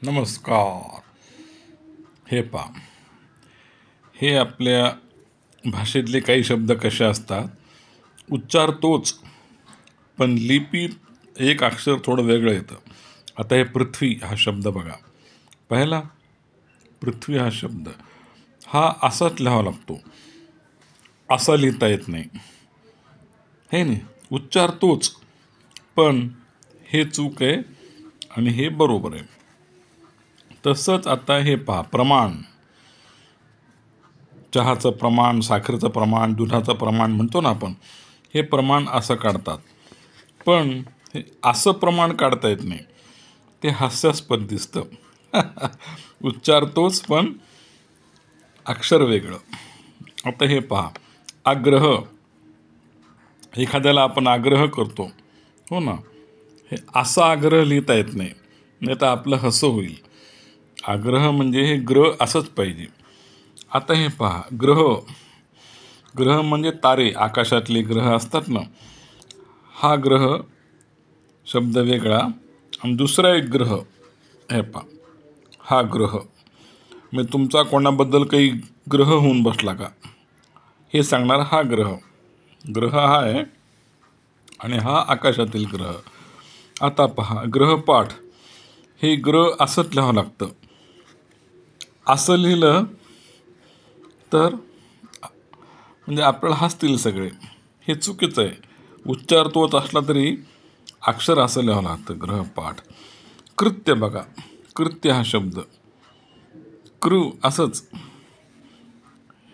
नमस्कार. हे पहा, हे आपल्या भाषेतले काही शब्द कसे असतात, उच्चार तोच पण लिपी एक अक्षर थोडं वेगळं येतं. आता हे पृथ्वी हा शब्द बघा, पहिला पृथ्वी हा शब्द हा असाच लिहावा लागतो, असा लिहिता येत नाही. हे नाही, उच्चार तोच पण हे चूक आहे आणि हे बरोबर आहे. तसंच आता हे पहा, प्रमाण, चहाचं प्रमाण, साखरेचं प्रमाण, दुधाचं प्रमाण म्हणतो ना आपण, हे प्रमाण असं काढतात. पण हे असं प्रमाण काढता येत नाही, ते हास्यास्पद दिसतं. उच्चार तोच पण अक्षर वेगळं. आता हे पहा, आग्रह, एखाद्याला आपण आग्रह करतो, हो ना, हे असा आग्रह लिहिता येत नाही, नाही तर आपलं हसं होईल. आग्रह म्हणजे हे ग्रह असंच पाहिजे. आता हे पहा, ग्रह, ग्रह म्हणजे तारे, आकाशातले ग्रह असतात ना, हा ग्रह शब्द वेगळा आणि दुसरा एक ग्रह, हे पहा, हा ग्रह. मग तुमचा कोणाबद्दल काही ग्रह होऊन बसला का, हे सांगणार हा ग्रह. ग्रह हा आहे आणि हा आकाशातील ग्रह. आता पहा, ग्रहपाठ, हे ग्रह असंच लिहावं लागतं. असं लिहिलं तर म्हणजे आपल्याला हसतील सगळे, हे चुकीचं आहे. उच्चार तोच असला तरी अक्षर असं लिहावं लागतं, ग्रहपाठ. कृत्य बघा, कृत्य हा शब्द, असंच,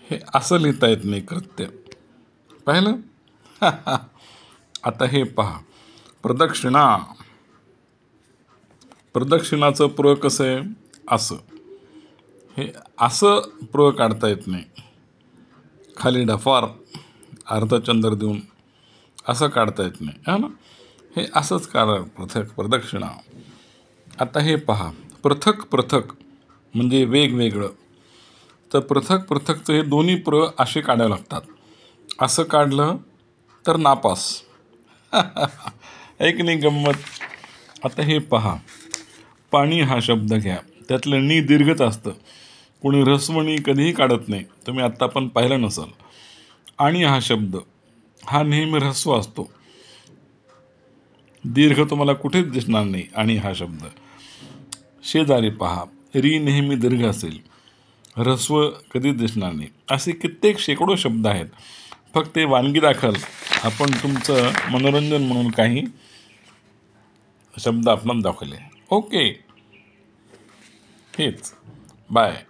हे असं लिहिता येत नाही, कृत्य. पाहिलं? आता हे पहा, प्रदक्षिणा, प्रदक्षिणाचं प्र कसं आहे, असं. हे असं प्र काढता येत नाही. खाली डफार अर्धचंद्र देऊन असं काढता येत नाही, हा ना. हे असंच प्रदक्षिणा. आता हे पहा, पृथक, पृथक म्हणजे वेगवेगळं. तर पृथक पृथकचं हे दोन्ही प्र असे काढावे लागतात. असं काढलं तर नापास. एक नाही गंमत. आता हे पहा, पाणी हा शब्द घ्या, त्यातलं नी दीर्घच असतं. कोणी ऱ्हस्वनी कधीही काढत नाही, तुम्ही आत्ता पण पाहिलं नसाल. आणि हा शब्द हा नेहमी ऱ्हस्व असतो, दीर्घ तुम्हाला कुठेच दिसणार नाही. आणि हा शब्द शेजारी पहा, री नेहमी दीर्घ असेल, ऱ्हस्व कधीच दिसणार नाही. असे कित्येक शेकडो शब्द आहेत. फक्त ते वानगी दाखल आपण तुमचं मनोरंजन म्हणून काही शब्द आपण दाखवले. ओके, हेच. बाय.